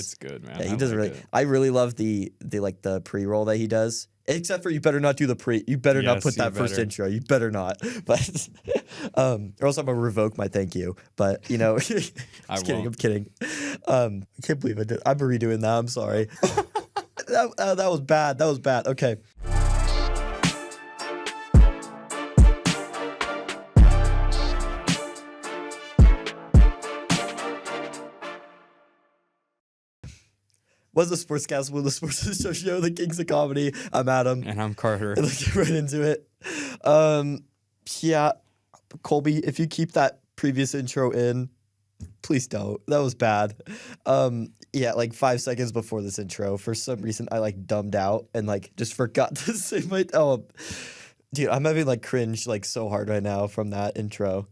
It's good, man. Yeah, he does really. I really love the like the pre-roll that he does. Except for you better not do the pre. You better not put that first intro. You better not. But or else I'm gonna revoke my thank you. But you know, just kidding. I'm kidding. I can't believe I did. I'm redoing that. I'm sorry. That was bad. That was bad. Okay. What's the Sportscast? Will the Sports Show, the Kings of Comedy? I'm Adam. And I'm Carter. And let's get right into it. Yeah, Colby, if you keep that previous intro in, please don't. That was bad. Yeah, like 5 seconds before this intro, for some reason, I like dumbed out and like just forgot to say my. Oh, dude, I'm having like cringe like so hard right now from that intro.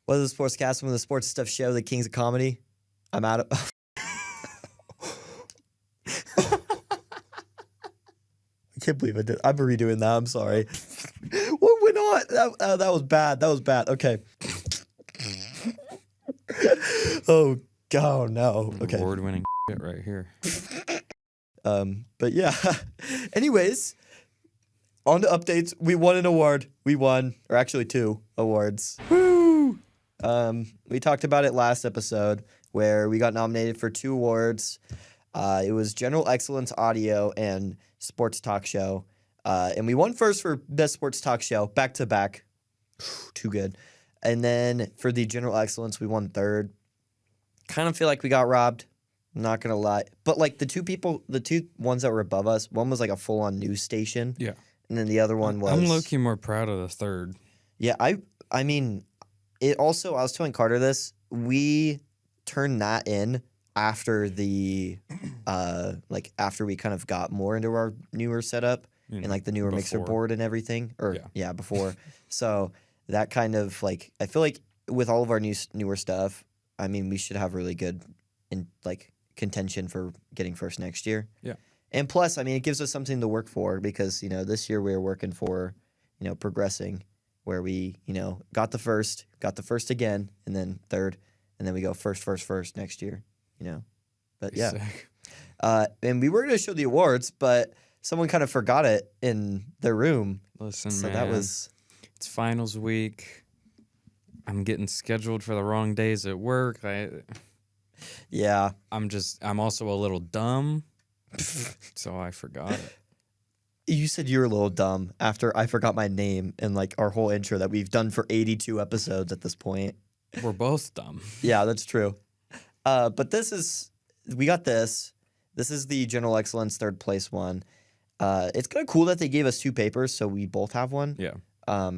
What is the Sportscast? Will the Sports Stuff Show, the Kings of Comedy? I'm Adam. I can't believe I did. I'm redoing that. I'm sorry. What went on? That was bad. That was bad. Okay. Oh, God, no. Okay. Award-winning shit right here. But yeah. Anyways, on to updates. We won an award. Or actually 2 awards. Woo! We talked about it last episode where we got nominated for 2 awards. It was General Excellence Audio and Sports Talk Show. And we won first for Best Sports Talk Show, back to back. Too good. And then for the General Excellence, we won 3rd. Kind of feel like we got robbed. I'm not going to lie. But like the 2 ones that were above us, one was like a full on news station. Yeah. And then the other one was. I'm low-key more proud of the 3rd. Yeah. I mean, it also, I was telling Carter this, we turned that in after the after we kind of got more into our newer setup and like the newer mixer board and everything, or before. So that kind of like, I feel like with all of our newer stuff, I mean, we should have really good contention for getting first next year. Yeah. And plus, I mean, it gives us something to work for because, you know, this year we were working for, you know, progressing where we, you know, got the first again, and then 3rd, and then we go first next year. You know, but yeah. And we were going to show the awards, but someone kind of forgot it in their room. Listen, so man, it's finals week. I'm getting scheduled for the wrong days at work. Yeah. I'm also a little dumb, so I forgot it. You said you were a little dumb after I forgot my name and like our whole intro that we've done for 82 episodes at this point. We're both dumb. Yeah, that's true. But we got this. This is the General Excellence 3rd place one. It's kind of cool that they gave us 2 papers, so we both have one. Yeah. I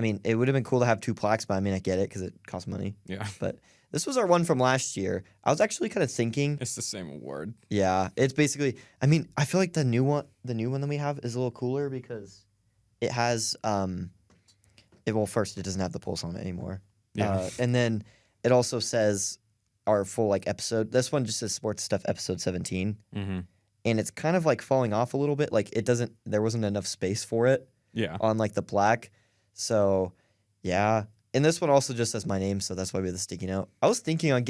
mean, it would have been cool to have 2 plaques, but I mean, I get it because it costs money. Yeah. But this was our one from last year. I was actually kind of thinking. It's the same award. Yeah. It's basically, I mean, I feel like the new one that we have is a little cooler because it has, first, it doesn't have the pulse on it anymore. Yeah. And then it also says our full like episode. This one just says Sports Stuff episode 17. Mm-hmm. And it's kind of like falling off a little bit. Like there wasn't enough space for it. Yeah. On like the plaque. So yeah. And this one also just says my name, so that's why we have the sticky note. I was thinking on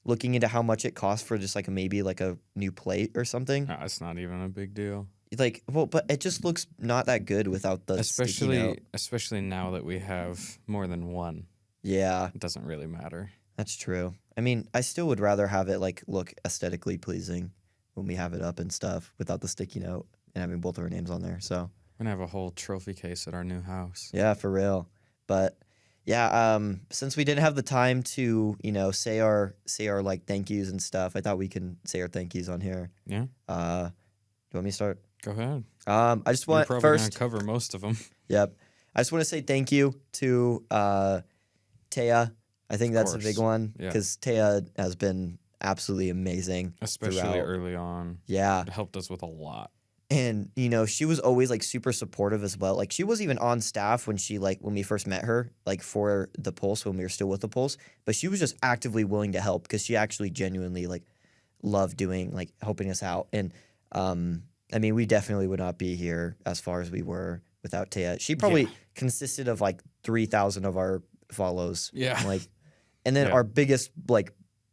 looking into how much it costs for just maybe a new plate or something. It's not even a big deal. But it just looks not that good without the sticky note. Especially now that we have more than one. Yeah. It doesn't really matter. That's true. I mean, I still would rather have it look aesthetically pleasing when we have it up and stuff without the sticky note and having both of our names on there. So we're gonna have a whole trophy case at our new house. Yeah, for real. But yeah, since we didn't have the time to, you know, say our thank yous and stuff, I thought we can say our thank yous on here. Yeah. Do you want me to start? Go ahead. I just want You're probably first gonna cover most of them. Yep. I just want to say thank you to Taya. I think that's a big one because Taya has been absolutely amazing. Especially early on. Yeah. It helped us with a lot. And, you know, she was always super super as well. Like she was even on staff when when we first met her, for the Pulse when we were still with the Pulse. But she was just actively willing to help because she actually genuinely loved doing helping us out. And I mean, we definitely would not be here as far as we were without Taya. She probably consisted of 3,000 of our follows. Yeah. And then our biggest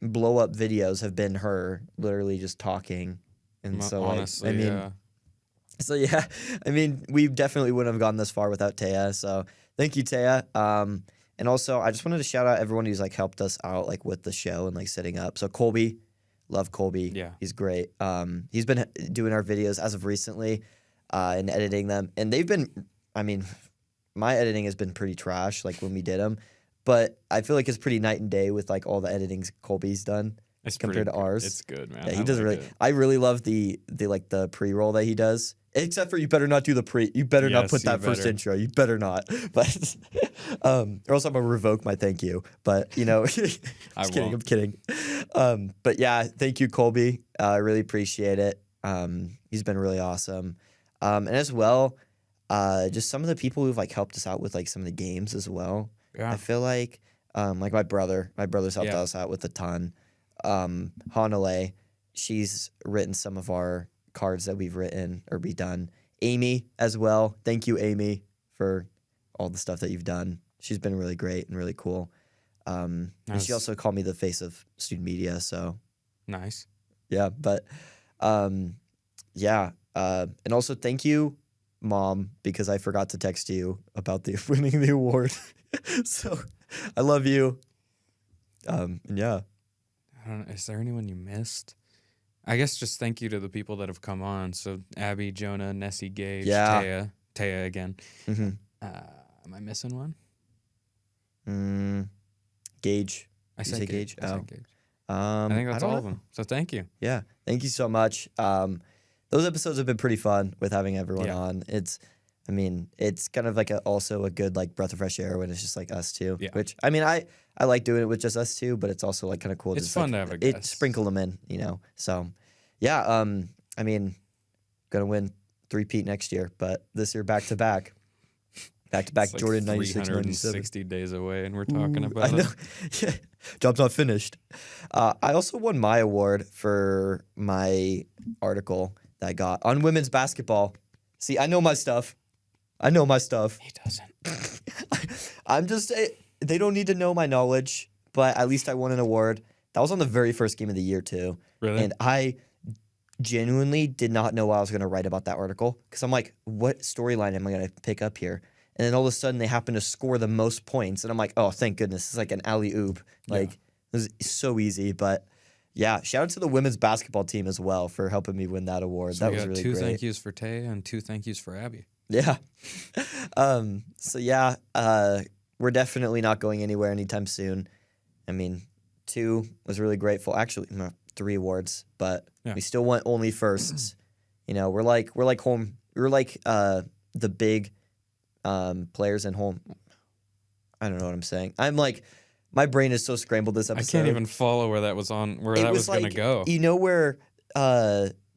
blow up videos have been her literally just talking. And so like, Honestly, I mean, yeah. so yeah, I mean, we definitely wouldn't have gone this far without Taya. So thank you, Taya. And also I just wanted to shout out everyone who's like helped us out like with the show and like setting up. So Colby, love Colby. Yeah. He's great. He's been doing our videos as of recently, and editing them. And they've been, I mean, my editing has been pretty trash, like when we did them. But I feel like it's pretty night and day with like all the editings Colby's done It's compared to pretty good. ours. It's good, man. Yeah, he I does like really. it. I really love the like the pre-roll that he does. Except for you better not do the pre. You better not Yes, put you that first better. intro. You better not. But or else I'm gonna revoke my thank you. But you know, just kidding. won't. I'm kidding. But yeah, thank you, Colby. I really appreciate it. He's been really awesome. And as well, just some of the people who've like helped us out with like some of the games as well. Yeah. I feel like my brother's helped Yeah. us out with a ton. Hanale, she's written some of our cards that we've written or redone. Amy as well. Thank you, Amy, for all the stuff that you've done. She's been really great and really cool. And she Nice. also called me the face of student media. So Nice. yeah, but yeah. And also thank you, Mom, because I forgot to text you about the winning the award. So I love you. And yeah. I don't know. Is there anyone you missed? I guess just thank you to the people that have come on. So Abby, Jonah, Nessie, Gage, Yeah. Taya again. Mm-hmm. Am I missing one? Gage. I You said say Gage. Gage? I Oh. said Gage. I I think that's don't all of know. them. So thank you. Yeah. Thank you so much. Those episodes have been pretty fun with having everyone Yeah. on. I mean, it's kind of like also a good like breath of fresh air when it's just like us two. Yeah. Which I mean, I like doing it with just us two, but it's also like kind of cool. It's just, fun like, to have a guest. sprinkle them in, you know. So, yeah. I mean, gonna win 3-peat next year, but this year back to back It's like Jordan 96, 97. 360 days away, and we're talking Ooh, about I know. it. Yeah. Job's not finished. I also won my award for my article that I got on women's basketball. See, I know my stuff. He doesn't. I'm just, they don't need to know my knowledge, but at least I won an award. That was on the very first game of the year, too. Really? And I genuinely did not know what I was going to write about that article because I'm like, what storyline am I going to pick up here? And then all of a sudden they happen to score the most points. And I'm like, oh, thank goodness. It's like an alley-oop. Like, it was so easy. But yeah, shout out to the women's basketball team as well for helping me win that award. So that we was got really two great. thank yous for Taya and 2 thank yous for Abby. Yeah. So yeah, we're definitely not going anywhere anytime soon. I mean, 2 was really grateful. Actually, no, 3 awards, but Yeah. we still want only firsts. You know, we're like the big players in home. I don't know what I'm saying. I'm like, my brain is so scrambled this I episode. can't even follow where that was on, where It that was like, going to go. You know where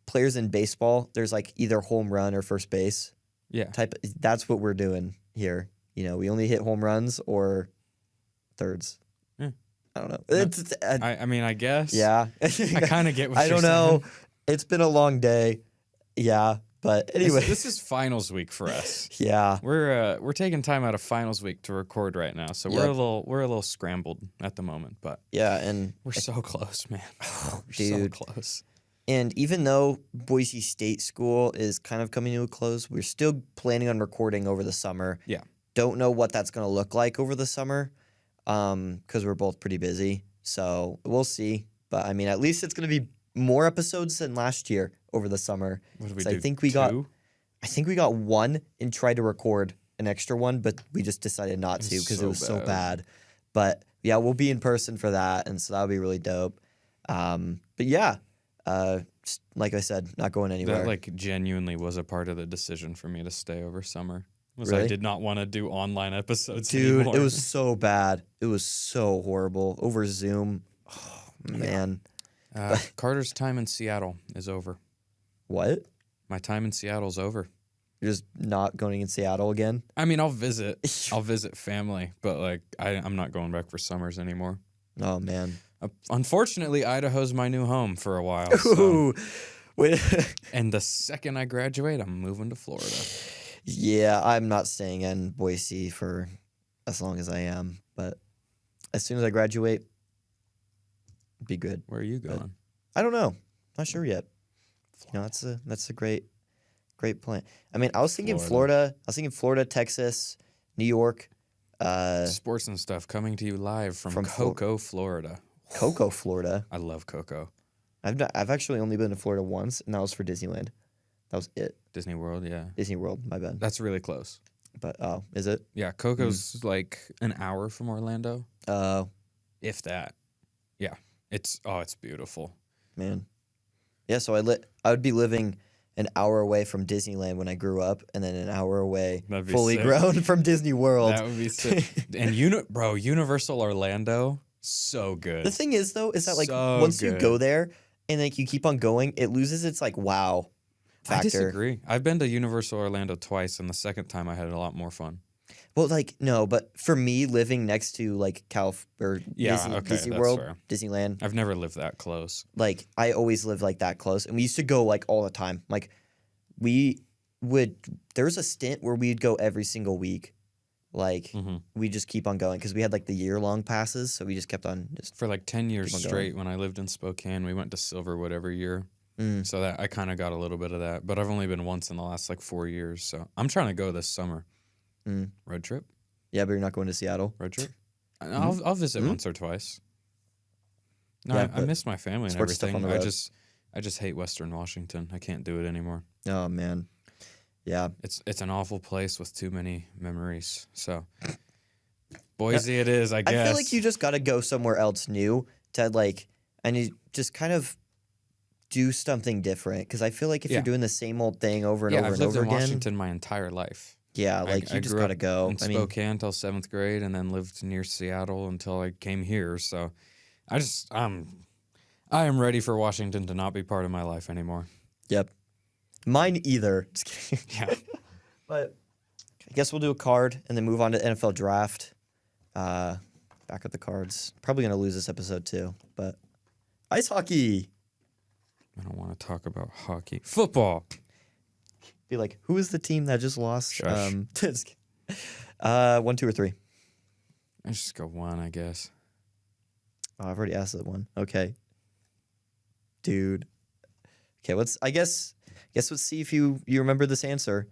players in baseball, there's like either home run or first base Yeah. type. That's what we're doing here. You know, we only hit home runs or thirds. Yeah. I don't know. No, It's I mean, I guess. yeah. I kind of get what I you're don't know. saying. It's been a long day. Yeah, but anyway, This is finals week for us. yeah. We're taking time out of finals week to record right now, so we're Yep. a little scrambled at the moment, but Yeah, and we're so close, man. We're dude. so close. And even though Boise State School is kind of coming to a close, we're still planning on recording over the summer. Yeah. Don't know what that's going to look like over the summer because we're both pretty busy. So we'll see. But, I mean, at least it's going to be more episodes than last year over the summer. What did we So do? I think we 2? got 1 and tried to record an extra one, but we just decided not to It's because it so was so bad. bad. But, yeah, we'll be in person for that, and so that'll be really dope. But, yeah. Like I said, not going anywhere. That like genuinely was a part of the decision for me to stay over summer. Was I Really? did not want to do online episodes Dude, anymore. it was so bad. It was so horrible. Over Zoom. Oh, man. Carter's time in Seattle is over. What? My time in Seattle's over. You're just not going in Seattle again? I mean, I'll visit family, but like I'm not going back for summers anymore. Oh, man. Unfortunately, Idaho's my new home for a while. So. Ooh. Wait. And the second I graduate, I'm moving to Florida. Yeah, I'm not staying in Boise for as long as I am. But as soon as I graduate, be good. Where are you going? I don't know. Not sure yet. That's a great plan. I mean, I was thinking Florida. I was thinking Florida, Texas, New York. Sports and stuff coming to you live from Cocoa, Florida. Cocoa, Florida. I love Cocoa. I've actually only been to Florida once, and that was for Disneyland. That was it. Disney World, yeah. Disney World, my bad. That's really close. But is it? Yeah, Coco's like an hour from Orlando. If that. Yeah. It's beautiful. Man. Yeah, so I would be living an hour away from Disneyland when I grew up, and then an hour away fully grown from Disney World. That would be sick. And Universal Orlando, so good. The thing is though, is that like once you go there and like you keep on going, it loses its like wow factor. I disagree. I've been to Universal Orlando twice, and the second time I had a lot more fun. Well, like no, but for me, living next to like Disney World, fair. Disneyland, I've never lived that close. Like I always lived like that close, and we used to go like all the time. Like there was a stint where we'd go every single week. Like we just keep on going because we had like the year-long passes, so we just kept on for like 10 years straight. When I lived in Spokane, we went to Silverwood every year. So that I kind of got a little bit of that, but I've only been once in the last like 4 years. So I'm trying to go this summer. Road trip? Yeah, but you're not going to Seattle. Road trip? I'll visit once or twice. No, yeah, I miss my family and everything. I just hate Western Washington. I can't do it anymore. Oh man, yeah. It's an awful place with too many memories. So Boise, it is. I guess. I feel like you just got to go somewhere else new to like, and you just kind of do something different. Because I feel like if you're doing the same old thing over and over and over again, I've lived in Washington my entire life. Yeah, like you just gotta go. In Spokane until 7th grade, and then lived near Seattle until I came here. So, I am ready for Washington to not be part of my life anymore. Yep, mine either. Just kidding. Yeah, but I guess we'll do a card and then move on to NFL draft. Back with the cards. Probably gonna lose this episode too, but ice hockey. I don't want to talk about hockey. Football. Be like, who is the team that just lost? Shush. 1, 2, or 3. I just go 1, I guess. Oh, I've already asked that one. Okay, dude. Okay, let's let's see if you remember this answer.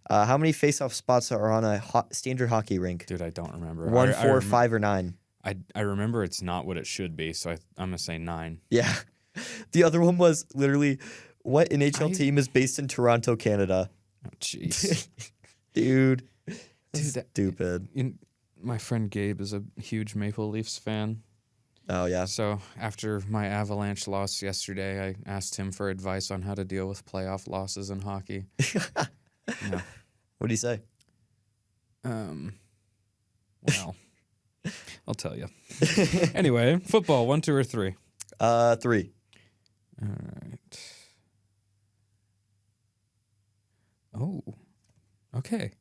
How many face-off spots are on a standard hockey rink? Dude, I don't remember. 1, 4, 5, or 9. I remember it's not what it should be, so I'm gonna say 9. Yeah, the other one was literally. What NHL team is based in Toronto, Canada? Oh, jeez. Dude, stupid. My friend Gabe is a huge Maple Leafs fan. Oh, yeah. So after my Avalanche loss yesterday, I asked him for advice on how to deal with playoff losses in hockey. Yeah. What did he say? Well, I'll tell you. Anyway, football, 1, 2, or 3? 3. All right. Oh, okay.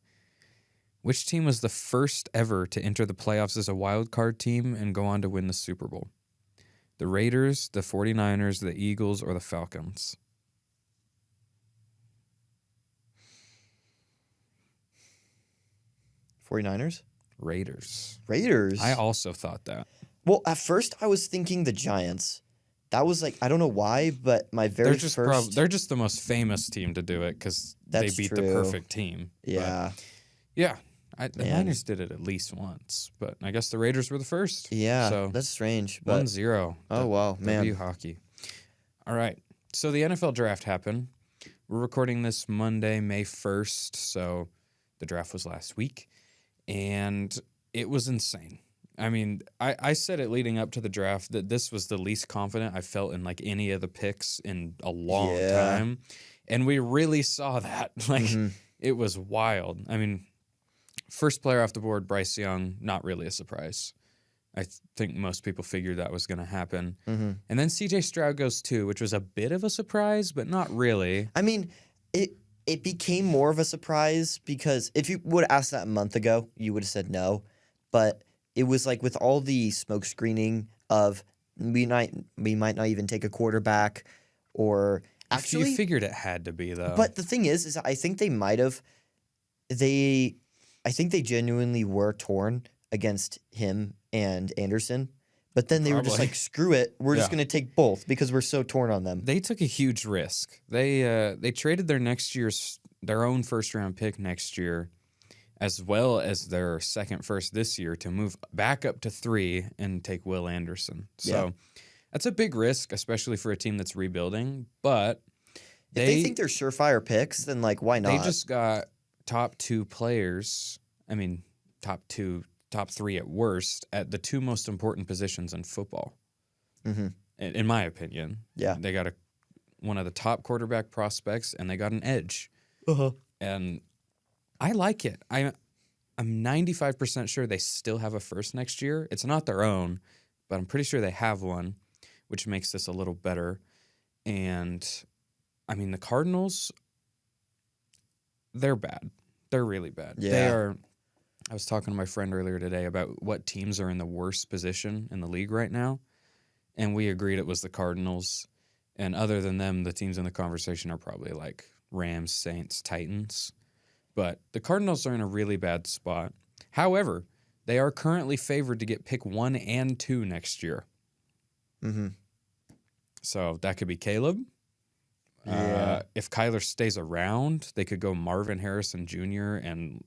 Which team was the first ever to enter the playoffs as a wild card team and go on to win the Super Bowl? The Raiders, the 49ers, the Eagles, or the Falcons? 49ers? Raiders. I also thought that. Well, at first I was thinking the Giants. That was like, I don't know why, but my they're just the most famous team to do it because they beat the perfect team. Yeah. But yeah. The Niners did it at least once, but I guess the Raiders were the first. Yeah, so that's strange. But 1-0. Oh, wow, man. W hockey. All right. So the NFL draft happened. We're recording this Monday, May 1st, so the draft was last week, and it was insane. I mean, I said it leading up to the draft that this was the least confident I felt in like any of the picks in a long time. And we really saw that. Like it was wild. I mean, first player off the board, Bryce Young, not really a surprise. I think most people figured that was going to happen. And then CJ Stroud goes 2, which was a bit of a surprise, but not really. I mean, it became more of a surprise because if you would have asked that a month ago, you would have said no. But it was like with all the smoke screening of we might not even take a quarterback or actually you figured it had to be though. But the thing is I think they might have I think they genuinely were torn against him and Anderson, But then they were just Probably. like, screw it. We're just Yeah. going to take both because we're so torn on them. They took a huge risk. They traded their own first round pick next year, as well as their second first this year, to move back up to 3 and take Will Anderson. So that's a big risk, especially for a team that's rebuilding. But If they think they're surefire picks, then like why not? they just got top 2 players. I mean, top 3 at worst at the 2 most important positions in football. Mm-hmm. In my opinion. Yeah. They got one of the top quarterback prospects, and they got an edge. Uh-huh. And I like it. I'm 95% sure they still have a first next year. It's not their own, but I'm pretty sure they have one, which makes this a little better. And, I mean, the Cardinals, they're bad. They're really bad. Yeah. They are. I was talking to my friend earlier today about what teams are in the worst position in the league right now, and we agreed it was the Cardinals. And other than them, the teams in the conversation are probably like Rams, Saints, Titans. But the Cardinals are in a really bad spot. However, they are currently favored to get pick 1 and 2 next year. Mm-hmm. So that could be Caleb. Yeah. If Kyler stays around, they could go Marvin Harrison Jr. and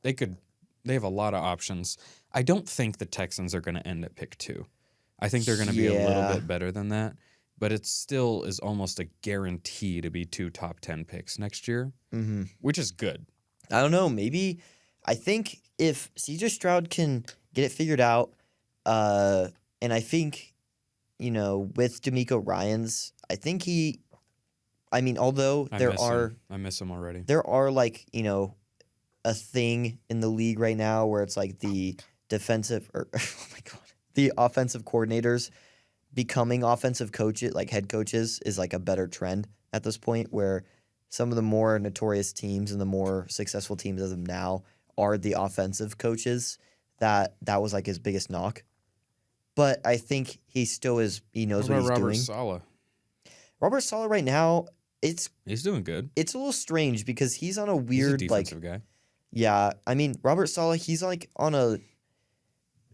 they have a lot of options. I don't think the Texans are going to end at pick 2. I think they're going to be a little bit better than that, but it still is almost a guarantee to be 2 top 10 picks next year, which is good. I don't know. Maybe I think if CJ Stroud can get it figured out, and I think, with D'Amico Ryans, I think although I miss him already. There are a thing in the league right now where it's like the the offensive coordinators becoming offensive coaches, like head coaches, is like a better trend at this point, where some of the more notorious teams and the more successful teams as of now are the offensive coaches. That was like his biggest knock. But I think he still is. He knows what he's Robert doing. Saleh? Robert Saleh right now, He's doing good. it's a little strange because he's on a He's a weird defensive guy. Yeah, I mean Robert Saleh, he's like on a.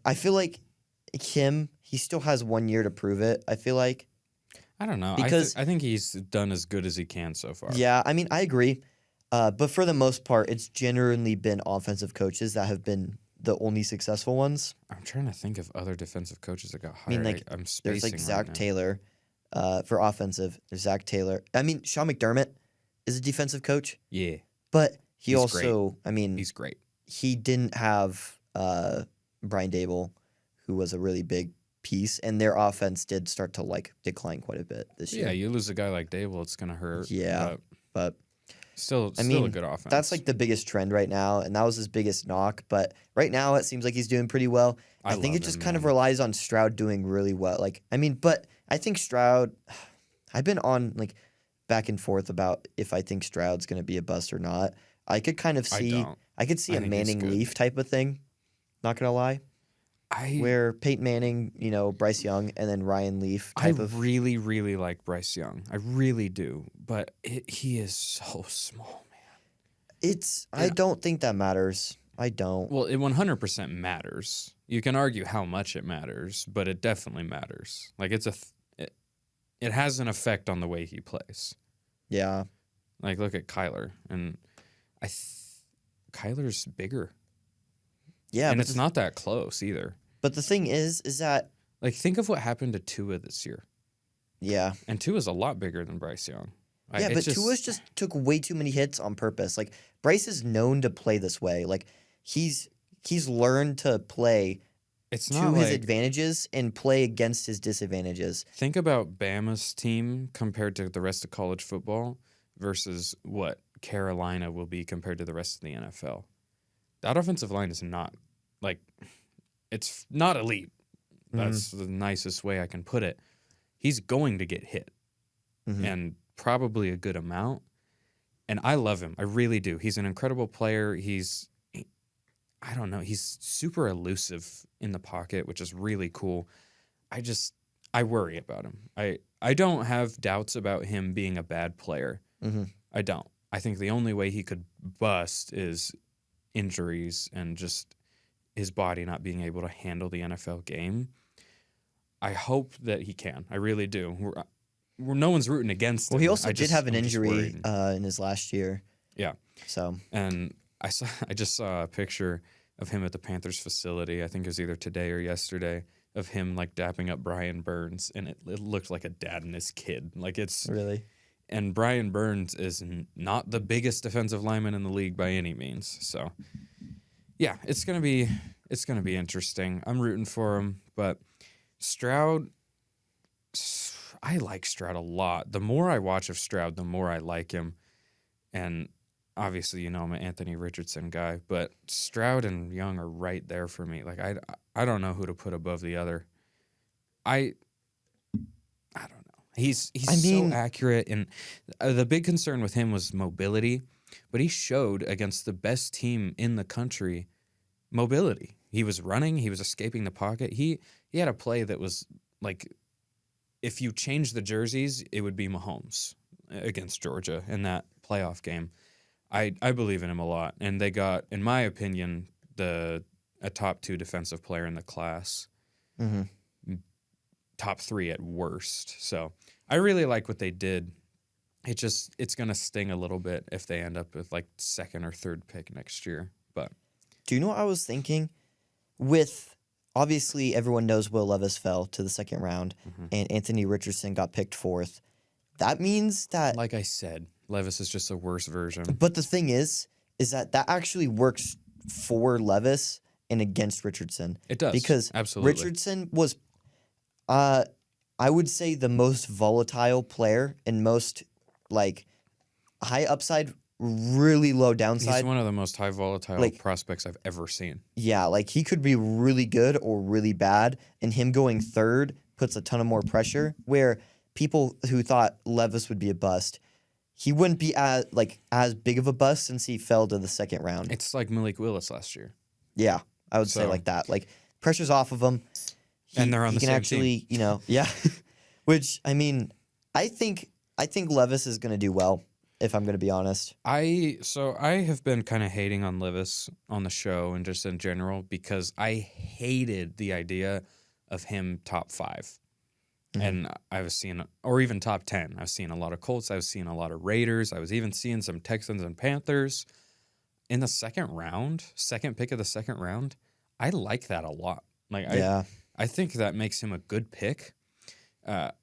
I feel like he still has 1 year to prove it. I feel like. I don't know. Because I think he's done as good as he can so far. Yeah, I mean I agree, but for the most part, it's generally been offensive coaches that have been the only successful ones. I'm trying to think of other defensive coaches that got I mean, hired. like I'm spacing there's like right Zach now. Taylor, for offensive. There's Zach Taylor. I mean Sean McDermott is a defensive coach, Yeah, but he He's also, I mean, he's great. he didn't have Brian Dable, who was a really big piece, and their offense did start to decline quite a bit this year. Yeah, you lose a guy like Dable, it's gonna hurt. Yeah, but still I mean, a good offense. that's like the biggest trend right now, and that was his biggest knock. But right now, it seems like he's doing pretty well. I think love it just him, kind of man. relies on Stroud doing really well. But I think Stroud. I've been on back and forth about if I think Stroud's going to be a bust or not. I could kind of see. don't. I could see I a think he's Manning good. Leaf type of thing. Not gonna lie, where Peyton Manning, Bryce Young, and then Ryan Leaf I type of. really, really like Bryce Young. I really do, but he is so small, man. I don't think that matters. I don't. Well, it 100% matters. You can argue how much it matters, but it definitely matters. Like it has an effect on the way he plays. Yeah. Like look at Kyler, and Kyler's bigger. Yeah, and but it's not that close either. But the thing is that Think of what happened to Tua this year. yeah. And Tua's a lot bigger than Bryce Young. Yeah, but Tua's just took way too many hits on purpose. Bryce is known to play this way. He's learned to play it's to not his advantages and play against his disadvantages. Think about Bama's team compared to the rest of college football versus what Carolina will be compared to the rest of the NFL. That offensive line is not it's not elite. That's the nicest way I can put it. He's going to get hit, and probably a good amount. And I love him. I really do. He's an incredible player. I don't know. He's super elusive in the pocket, which is really cool. I worry about him. I don't have doubts about him being a bad player. I don't. I think the only way he could bust is injuries and just his body not being able to handle the NFL game. I hope that he can. I really do. No one's rooting against him. Well, he also did have an I'm just injury worried. in his last year. Yeah. So, And I just saw a picture of him at the Panthers facility. I think it was either today or yesterday, of him like dapping up Brian Burns, and it looked like a dad and his kid. Like it's really. And Brian Burns is not the biggest defensive lineman in the league by any means. So, yeah, it's gonna be interesting. I'm rooting for him, but Stroud, I like Stroud a lot. The more I watch of Stroud, the more I like him. And obviously, you know, I'm an Anthony Richardson guy, but Stroud and Young are right there for me. Like I don't know who to put above the other. I don't know. He's so accurate, and the big concern with him was mobility, but he showed against the best team in the country mobility. He was running, he was escaping the pocket. He had a play that was like, if you change the jerseys, it would be Mahomes against Georgia in that playoff game. I believe in him a lot, and they got, in my opinion, a top 2 defensive player in the class. Mm-hmm. Top 3 at worst. So I really like what they did. It's going to sting a little bit if they end up with like 2nd or 3rd pick next year. But do you know what I was thinking? With, obviously, everyone knows Will Levis fell to the 2nd round, and Anthony Richardson got picked 4th. That means that, like I said, Levis is just a worse version. But the thing is that actually works for Levis and against Richardson. It does. Because absolutely. Richardson was, I would say, the most volatile player and most, like, high upside, really low downside. He's one of the most high volatile prospects I've ever seen. Yeah, like, he could be really good or really bad, and him going 3rd puts a ton of more pressure, where people who thought Levis would be a bust, he wouldn't be as big of a bust since he fell to the 2nd round. It's like Malik Willis last year. Yeah, I would say like that. Like, pressure's off of him. And they're on the same team. You know, yeah. Which, I mean, I think Levis is going to do well, if I'm going to be honest. I have been kind of hating on Levis on the show and just in general because I hated the idea of him top 5. And I was seeing, or even top 10. I was seeing a lot of Colts. I was seeing a lot of Raiders. I was even seeing some Texans and Panthers. In the 2nd round, 2nd pick of the 2nd round, I like that a lot. Like, I think that makes him a good pick.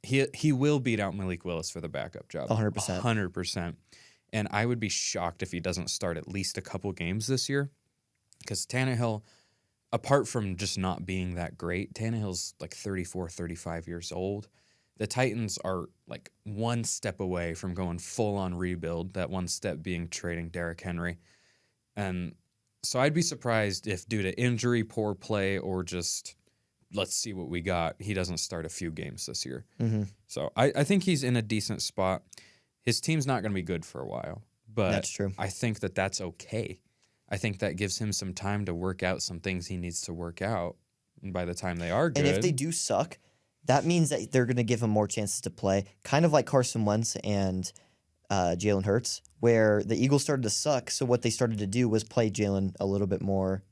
He will beat out Malik Willis for the backup job. 100%. 100%. And I would be shocked if he doesn't start at least a couple games this year. Because Tannehill, apart from just not being that great, Tannehill's like 34, 35 years old. The Titans are like one step away from going full-on rebuild, that one step being trading Derrick Henry. And so I'd be surprised if due to injury, poor play, or just let's see what we got, he doesn't start a few games this year. Mm-hmm. So I think he's in a decent spot. His team's not going to be good for a while, but that's true. I think that's okay. I think that gives him some time to work out some things he needs to work out. And by the time they are good. And if they do suck, that means that they're going to give him more chances to play. Kind of like Carson Wentz and Jalen Hurts, where the Eagles started to suck. So what they started to do was play Jalen a little bit more,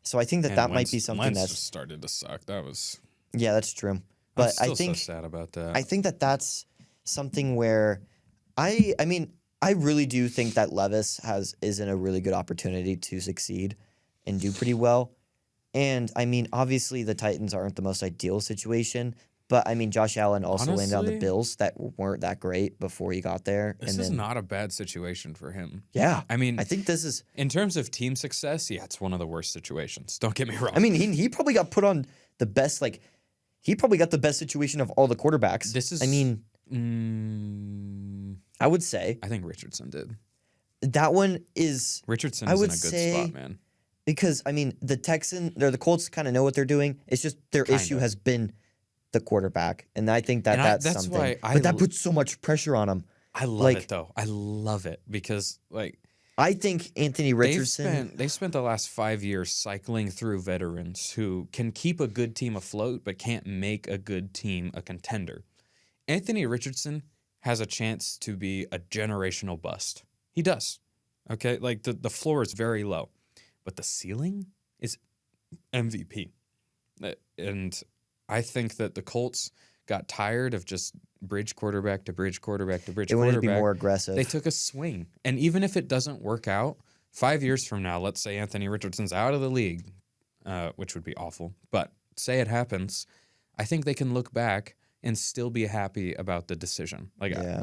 So I think that might be something that's just started to suck. That was. Yeah, that's true. But I'm still so sad about that. I think that's something where I really do think that Levis is in a really good opportunity to succeed and do pretty well. And I mean, obviously the Titans aren't the most ideal situation, but I mean, Josh Allen also landed on the Bills that weren't that great before he got there. This is not a bad situation for him. Yeah. I mean, I think this is, in terms of team success, yeah, it's one of the worst situations. Don't get me wrong. I mean, he probably got put on the best, he probably got the best situation of all the quarterbacks. I would say. I think Richardson did. That one is. Richardson is in a good spot, man. Because, I mean, the Colts kind of know what they're doing. It's just their issue has been the quarterback. And I think that's something. Why but that puts so much pressure on him. I love it, though. I love it because, I think Anthony Richardson. They've spent the last 5 years cycling through veterans who can keep a good team afloat but can't make a good team a contender. Anthony Richardson has a chance to be a generational bust. He does. Okay? The floor is very low. But the ceiling MVP. And I think that the Colts got tired of just bridge quarterback to bridge quarterback to bridge They wanted to quarterback. be more aggressive. They took a swing. And even if it doesn't work out, 5 years from now, let's say Anthony Richardson's out of the league, which would be awful, but say it happens, I think they can look back and still be happy about the decision,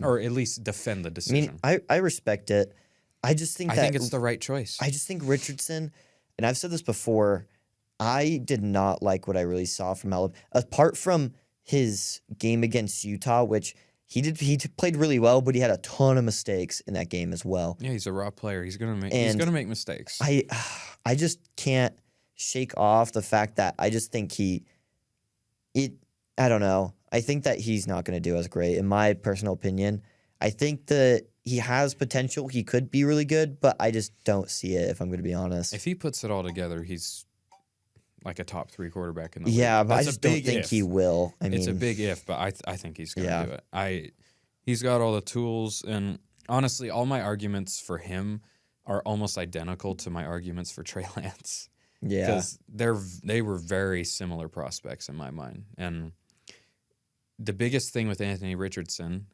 or at least defend the decision. I respect it. I just think I think it's the right choice. I just think Richardson, and I've said this before, I did not like what I really saw from Alabama. Apart from his game against Utah, which he played really well, but he had a ton of mistakes in that game as well. Yeah, he's a raw player. He's gonna make mistakes. I just can't shake off the fact that I just think I don't know. I think that he's not going to do as great, in my personal opinion. I think that he has potential. He could be really good, but I just don't see it, if I'm going to be honest. If he puts it all together, he's like a top 3 quarterback in the league. Yeah, but I just don't think he will. It's a big if, but I think he's going to do it. He's got all the tools, and honestly, all my arguments for him are almost identical to my arguments for Trey Lance. Yeah, because they were very similar prospects in my mind, and the biggest thing with Anthony Richardson,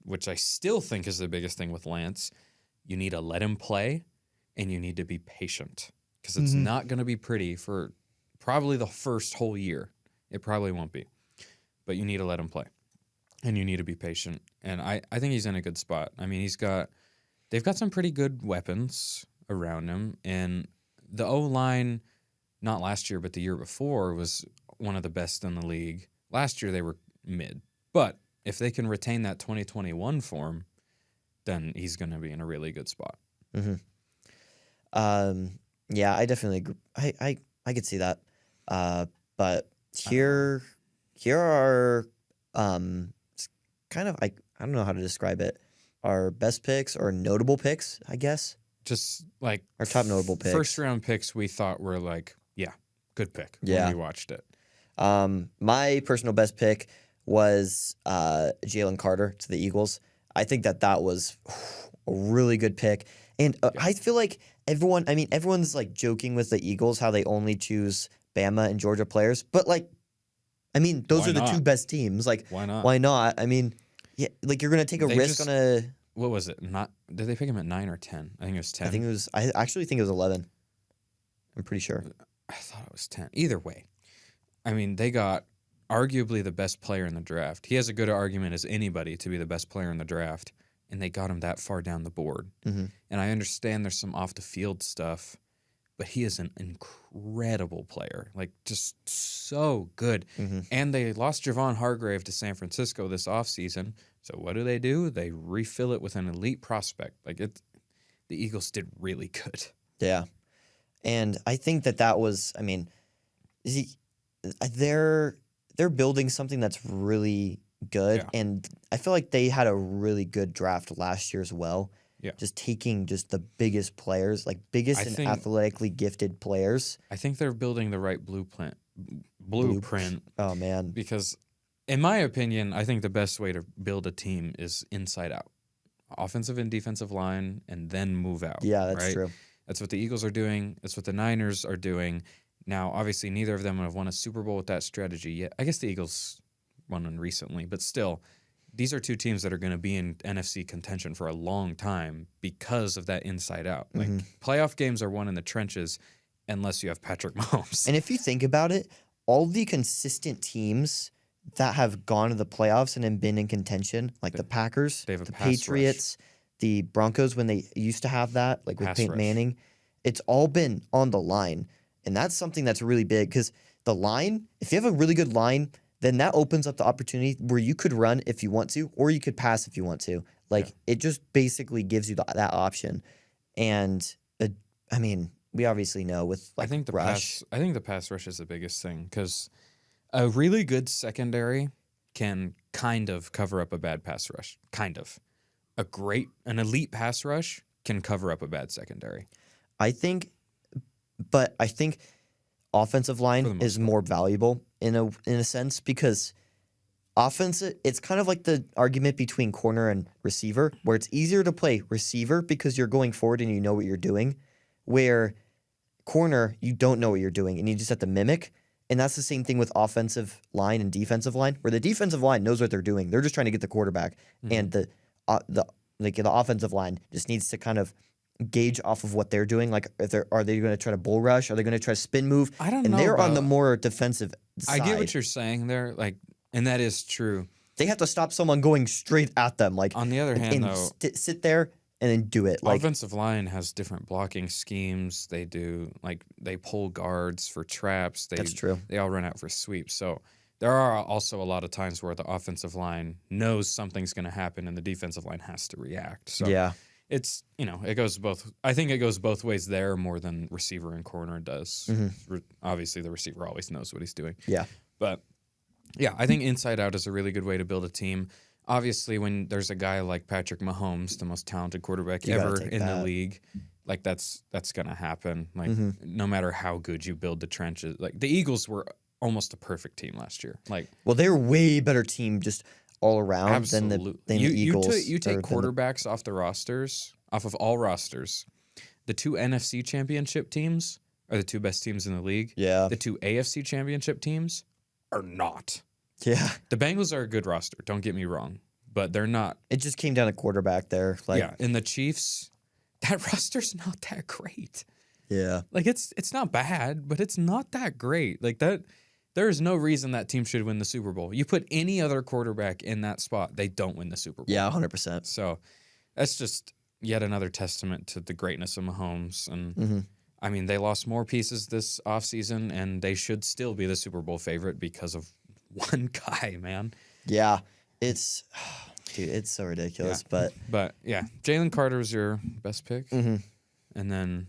which I still think is the biggest thing with Lance, you need to let him play, and you need to be patient, because it's not going to be pretty for probably the first whole year. It probably won't be, but you need to let him play, and you need to be patient. And I think he's in a good spot. I mean, they've got some pretty good weapons around him, and the O-line, not last year, but the year before, was one of the best in the league. Last year, they were mid. But if they can retain that 2021 form, then he's going to be in a really good spot. Mm-hmm. Yeah, I definitely agree. I could see that. But here are kind of, I don't know how to describe it, our best picks or notable picks, I guess. Just like our top notable picks. First round picks we thought were like, yeah, good pick when we watched it. My personal best pick was Jalen Carter to the Eagles. I think that was a really good pick. And I feel like everyone's like joking with the Eagles how they only choose Bama and Georgia players. But those are the 2 best teams. Like, why not? Why not? I mean, yeah, like you're going to take a risk on a... What was it? Did they pick him at 9 or 10? I think it was 10. I actually think it was 11. I'm pretty sure. I thought it was 10. Either way, I mean, they got arguably the best player in the draft. He has a good argument as anybody to be the best player in the draft, and they got him that far down the board. Mm-hmm. And I understand there's some off the field stuff, but he is an incredible player, like just so good. Mm-hmm. And they lost Javon Hargrave to San Francisco this offseason. So what do? They refill it with an elite prospect. The Eagles did really good. Yeah. And I think that was, they're building something that's really good. Yeah. And I feel like they had a really good draft last year as well. Yeah. Just taking the biggest players, and athletically gifted players. I think they're building the right blueprint. Oh, man. Because in my opinion, I think the best way to build a team is inside out. Offensive and defensive line, and then move out. Yeah, that's true. That's what the Eagles are doing. That's what the Niners are doing. Now, obviously, neither of them have won a Super Bowl with that strategy yet. I guess the Eagles won one recently, but still, these are 2 teams that are going to be in NFC contention for a long time because of that inside out. Playoff games are won in the trenches unless you have Patrick Mahomes. And if you think about it, all the consistent teams that have gone to the playoffs and have been in contention, like the Packers, the Patriots, the Broncos when they used to have that, like with Peyton Manning, it's all been on the line. And that's something that's really big because the line, if you have a really good line, then that opens up the opportunity where you could run if you want to, or you could pass if you want to. It just basically gives you that option. And we obviously know with I think the pass rush is the biggest thing because a really good secondary can kind of cover up a bad pass rush. Kind of. An elite pass rush can cover up a bad secondary. I think offensive line is more valuable in a sense because offense, it's kind of like the argument between corner and receiver, where it's easier to play receiver because you're going forward and you know what you're doing, where corner, you don't know what you're doing, and you just have to mimic. And that's the same thing with offensive line and defensive line, where the defensive line knows what they're doing. They're just trying to get the quarterback, and the offensive line just needs to kind of gauge off of what they're doing. Like, are they going to try to bull rush? Are they going to try to spin move? I don't and know. They're on the more defensive side. I get what you're saying there, like, and that is true. They have to stop someone going straight at them. Like, on the other hand, though, sit there and then do it. Like, offensive line has different blocking schemes. They pull guards for traps. That's true. They all run out for sweeps. So there are also a lot of times where the offensive line knows something's going to happen and the defensive line has to react. So yeah. It's, it goes both. I think it goes both ways there more than receiver and corner does. Obviously, the receiver always knows what he's doing. Yeah. But, yeah, I think inside out is a really good way to build a team. Obviously, when there's a guy like Patrick Mahomes, the most talented quarterback ever in the league, like that's going to happen. Like no matter how good you build the trenches, like the Eagles were almost a perfect team last year. Like, well, they're a way better team just all around than the Eagles. You take quarterbacks off the rosters, off of all rosters. The two NFC championship teams are the two best teams in the league. Yeah. The two AFC championship teams are not. Yeah. The Bengals are a good roster, don't get me wrong, but they're not. It just came down to quarterback there. Like, yeah, and the Chiefs, that roster's not that great. Yeah. Like, it's not bad, but it's not that great. Like, that, there is no reason that team should win the Super Bowl. You put any other quarterback in that spot, they don't win the Super Bowl. Yeah, 100%. So that's just yet another testament to the greatness of Mahomes. And, I mean, they lost more pieces this offseason, and they should still be the Super Bowl favorite because of one guy, man. Yeah, it's so ridiculous. Yeah. But yeah, Jalen Carter was your best pick, and then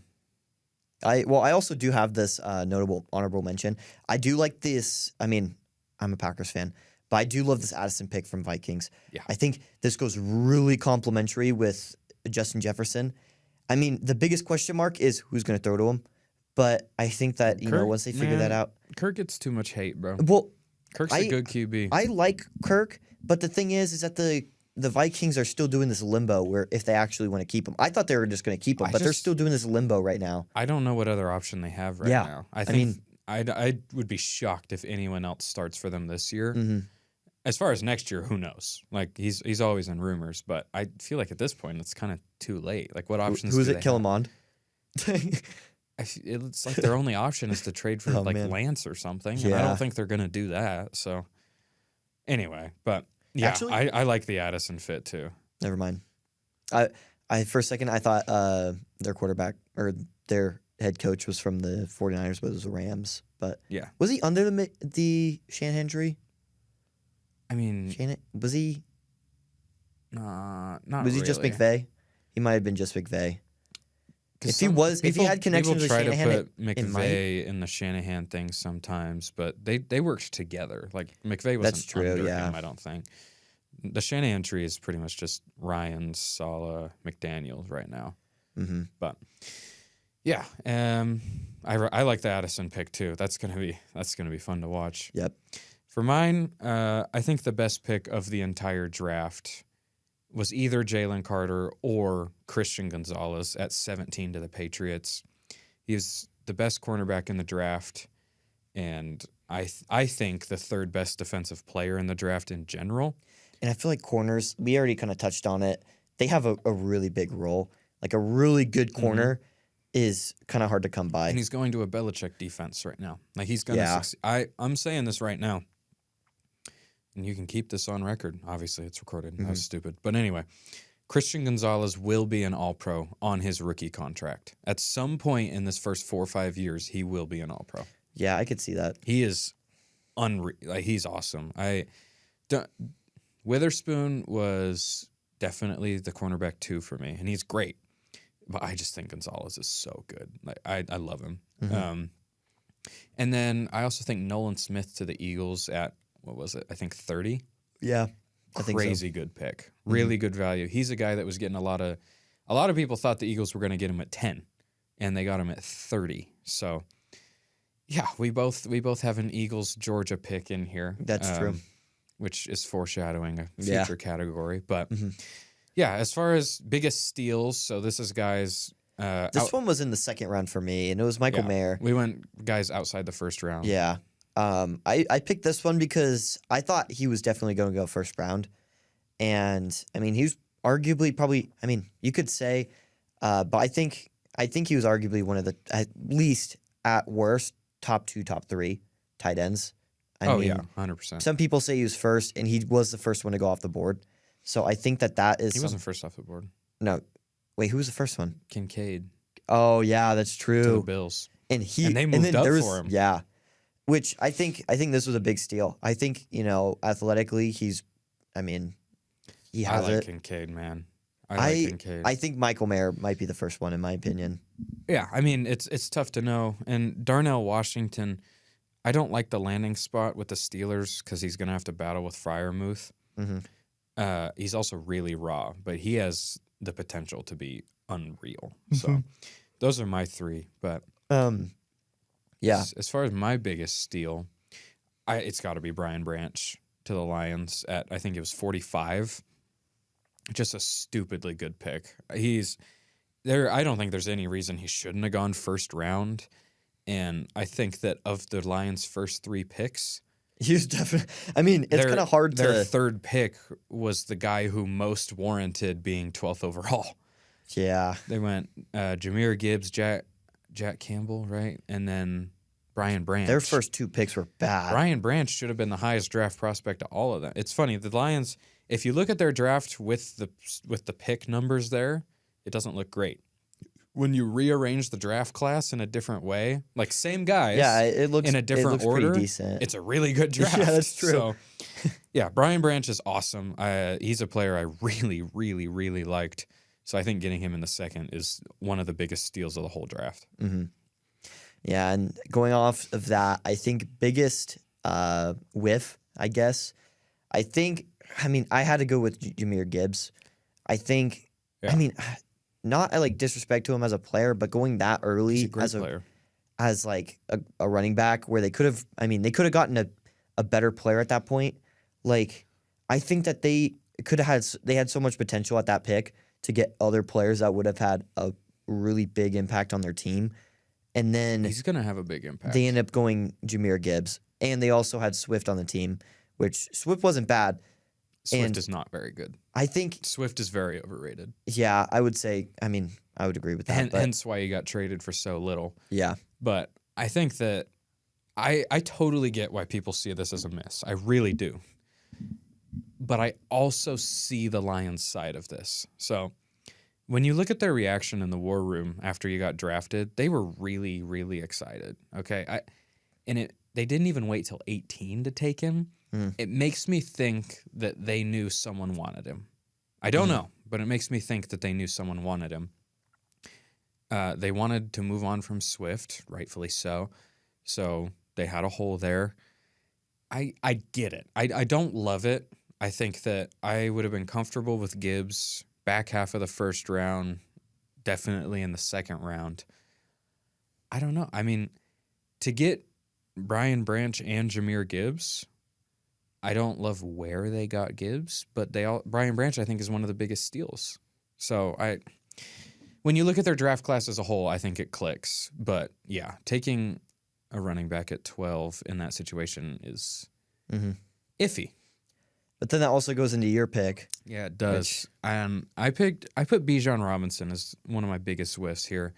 I also do have this notable honorable mention. I do like this. I mean, I'm a Packers fan, but I do love this Addison pick from Vikings. Yeah, I think this goes really complimentary with Justin Jefferson. I mean, the biggest question mark is who's going to throw to him, but I think that once they figure that out, Kirk gets too much hate, bro. Well. Kirk's a good QB. I like Kirk, but the thing is that the Vikings are still doing this limbo where if they actually want to keep him. I thought they were just going to keep him, but they're still doing this limbo right now. I don't know what other option they have right now. I think I would be shocked if anyone else starts for them this year. As far as next year, who knows? Like, he's always in rumors, but I feel like at this point it's kind of too late. Like, what options? Who is it? Killamond. It's like their only option is to trade for Lance or something. Yeah. And I don't think they're going to do that. So anyway, but yeah, actually, I like the Addison fit too. Never mind. I for a second, I thought their quarterback or their head coach was from the 49ers, but it was the Rams. But yeah, was he under the Shanahan tree? I mean, was he? Not Was he really. just McVay? He might have been just McVay. If he had connections with Shanahan, people try to put McVay in the Shanahan thing sometimes, but they worked together. Like, McVay wasn't under him, I don't think. The Shanahan tree is pretty much just Ryan, Saleh, McDaniels right now. But yeah, I like the Addison pick too. That's gonna be fun to watch. Yep. For mine, I think the best pick of the entire draft was either Jalen Carter or Christian Gonzalez at 17 to the Patriots. He's the best cornerback in the draft, and I think the third best defensive player in the draft in general. And I feel like corners, we already kind of touched on it. They have a really big role. Like, a really good corner is kind of hard to come by. And he's going to a Belichick defense right now. Like, he's going to succeed. I'm saying this right now. And you can keep this on record. Obviously, it's recorded. That was stupid. But anyway, Christian Gonzalez will be an All-Pro on his rookie contract. At some point in this first 4 or 5 years, he will be an All-Pro. Yeah, I could see that. He is unreal. Like, he's awesome. Witherspoon was definitely the cornerback 2 for me, and he's great. But I just think Gonzalez is so good. Like, I love him. And then I also think Nolan Smith to the Eagles at, what was it? I think 30. Yeah, I think so. Crazy good pick. Really good value. He's a guy that was getting a lot of people thought the Eagles were going to get him at 10, and they got him at 30. So yeah, we both have an Eagles Georgia pick in here. That's true. Which is foreshadowing a future category. But yeah, as far as biggest steals, so this is guys This one was in the second round for me, and it was Michael Mayer. We went guys outside the first round. Yeah. I picked this one because I thought he was definitely going to go first round. And, I mean, he was arguably probably, I mean, you could say, but I think he was arguably one of the, at least at worst, top 2, top 3 tight ends. I mean, 100%. Some people say he was first, and he was the first one to go off the board. So I think that is. He wasn't first off the board. No. Wait, who was the first one? Kincaid. Oh, yeah, that's true. To the Bills. And they moved up for him. Yeah. Which I think this was a big steal. I think, athletically, he has I like Kincaid, man. I like Kincaid. I think Michael Mayer might be the first one, in my opinion. Yeah, I mean, it's tough to know. And Darnell Washington, I don't like the landing spot with the Steelers because he's going to have to battle with Freiermuth. Mm-hmm. He's also really raw, but he has the potential to be unreal. So those are my 3. But yeah, as far as my biggest steal, it's got to be Brian Branch to the Lions at, I think it was 45. Just a stupidly good pick. He's there. I don't think there's any reason he shouldn't have gone first round. And I think that of the Lions' first 3 picks, he's definitely. I mean, it's kind of hard to. Their third pick was the guy who most warranted being 12th overall. Yeah, they went Jahmyr Gibbs, Jack Campbell, right, and then Brian Branch. Their first 2 picks were bad. Brian Branch should have been the highest draft prospect of all of them. It's funny, the Lions. If you look at their draft with the pick numbers there, it doesn't look great. When you rearrange the draft class in a different way, like same guys, it looks in a different order, pretty decent. It's a really good draft. Yeah, that's true. So, yeah, Brian Branch is awesome. He's a player I really, really, really liked. So I think getting him in the second is one of the biggest steals of the whole draft. Mm-hmm. Yeah, and going off of that, I think biggest whiff, I guess. I had to go with Jahmyr Gibbs. I think, not like disrespect to him as a player, but going that early He's a great player. As like a running back where they could have gotten a better player at that point. Like, I think that they had so much potential at that pick to get other players that would have had a really big impact on their team. And then he's going to have a big impact. They end up going Jahmyr Gibbs. And they also had Swift on the team, which Swift wasn't bad. Swift is not very good. I think Swift is very overrated. Yeah, I would say, I would agree with that. Hence why he got traded for so little. Yeah. But I think that I totally get why people see this as a miss. I really do. But I also see the Lions side of this. So when you look at their reaction in the war room after you got drafted, they were really, really excited. Okay. They didn't even wait till 18 to take him. It makes me think that they knew someone wanted him. I don't know, but it makes me think that they knew someone wanted him. They wanted to move on from Swift, rightfully so. So they had a hole there. I get it. I don't love it. I think that I would have been comfortable with Gibbs back half of the first round, definitely in the second round. I don't know. I mean, to get Brian Branch and Jahmyr Gibbs, I don't love where they got Gibbs, but Brian Branch, I think, is one of the biggest steals. So when you look at their draft class as a whole, I think it clicks. But yeah, taking a running back at 12 in that situation is iffy. But then that also goes into your pick. Yeah, it does. I put Bijan Robinson as one of my biggest whiffs here.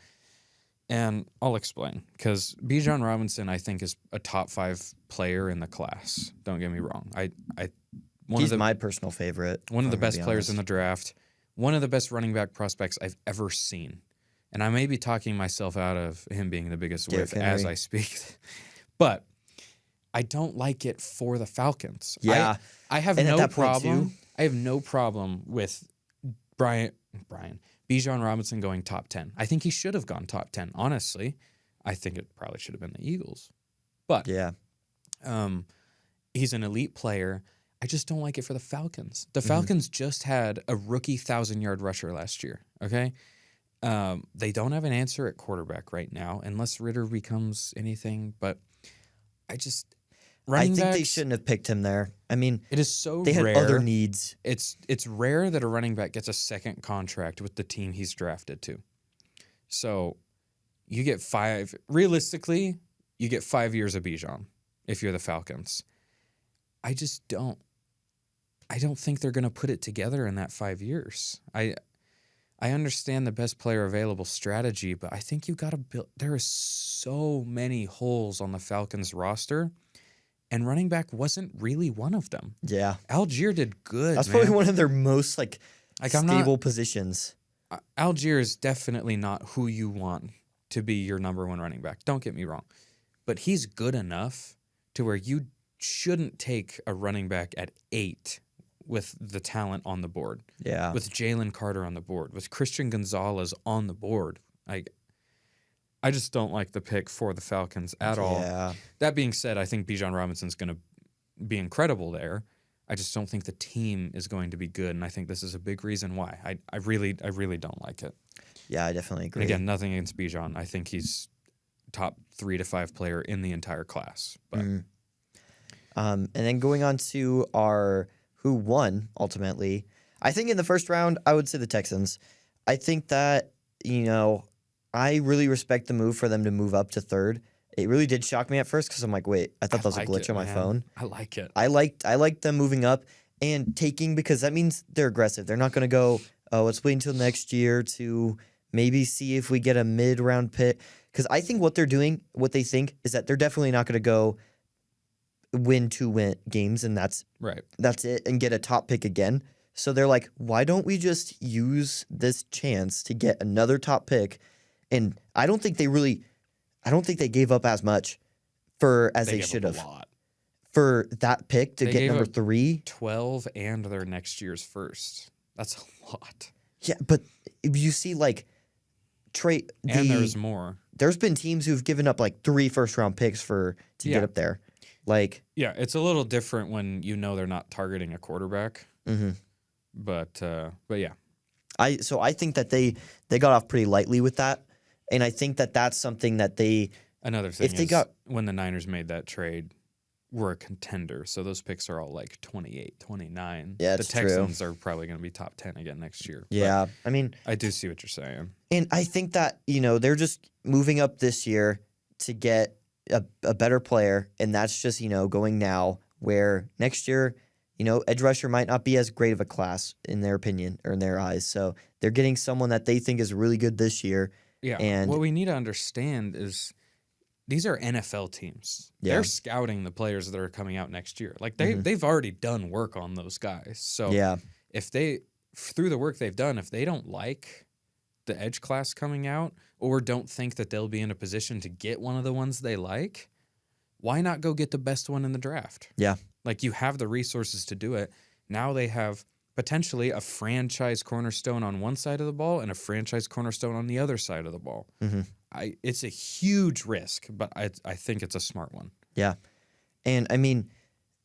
And I'll explain, because Bijan Robinson, I think, is a top 5 player in the class. Don't get me wrong. He's my personal favorite. One of the best players in the draft. One of the best running back prospects I've ever seen. And I may be talking myself out of him being the biggest whiff as I speak. But I don't like it for the Falcons. Yeah. I have no problem. I have no problem with Bijan Robinson going top 10. I think he should have gone top 10, honestly. I think it probably should have been the Eagles. But yeah, he's an elite player. I just don't like it for the Falcons. The Falcons just had a rookie 1,000-yard rusher last year, okay? They don't have an answer at quarterback right now, unless Ritter becomes anything. But I think they shouldn't have picked him there. I mean, it is so they rare. Had other needs. It's rare that a running back gets a second contract with the team he's drafted to. So you get realistically, you get 5 years of Bijan if you're the Falcons. I don't think they're going to put it together in that 5 years. I understand the best player available strategy, but I think you got to build. There are so many holes on the Falcons roster, and running back wasn't really one of them. Yeah. Algier did good. That's man. probably one of their most I'm stable positions. Algier is definitely not who you want to be your number one running back. Don't get me wrong, but he's good enough to where you shouldn't take a running back at 8 with the talent on the board. Yeah. With Jalen Carter on the board, with Christian Gonzalez on the board. I just don't like the pick for the Falcons at all. Yeah. That being said, I think Bijan Robinson's going to be incredible there. I just don't think the team is going to be good, and I think this is a big reason why. I really don't like it. Yeah, I definitely agree. And again, nothing against Bijan. I think he's top 3 to 5 player in the entire class. But and then going on to our who won ultimately, I think in the first round, I would say the Texans. I think that, I really respect the move for them to move up to 3rd. It really did shock me at first because I'm like, wait, I thought that was a glitch on my phone. I like it. I liked them moving up and taking, because that means they're aggressive. They're not going to go, oh, let's wait until next year to maybe see if we get a mid-round pick. Because I think what they're doing, what they think, is that they're definitely not going to go win 2 games and that's it, and get a top pick again. So they're like, why don't we just use this chance to get another top pick? And I don't think they gave up as much as they should have for that pick to get number 3. 12 and their next year's first. That's a lot. Yeah, but you see, there's more. There's been teams who've given up 3 first-round picks to get up there. Yeah, it's a little different when they're not targeting a quarterback. Mm-hmm. But yeah. I think that they got off pretty lightly with that, and I think that that's something that they. Another thing is when the Niners made that trade, we're a contender, so those picks are all 28, 29. Yeah, the Texans are probably going to be top 10 again next year. Yeah, but I do see what you're saying, and I think that they're just moving up this year to get a better player, and that's just going now. Where next year, edge rusher might not be as great of a class in their opinion or in their eyes. So they're getting someone that they think is really good this year. Yeah. And what we need to understand is these are NFL teams. Yeah. They're scouting the players that are coming out next year. They've already done work on those guys. So if through the work they've done, if they don't like the edge class coming out or don't think that they'll be in a position to get one of the ones they like, why not go get the best one in the draft? Yeah. You have the resources to do it. Now they have potentially a franchise cornerstone on one side of the ball and a franchise cornerstone on the other side of the ball. Mm-hmm. It's a huge risk, but I think it's a smart one. Yeah. And I mean,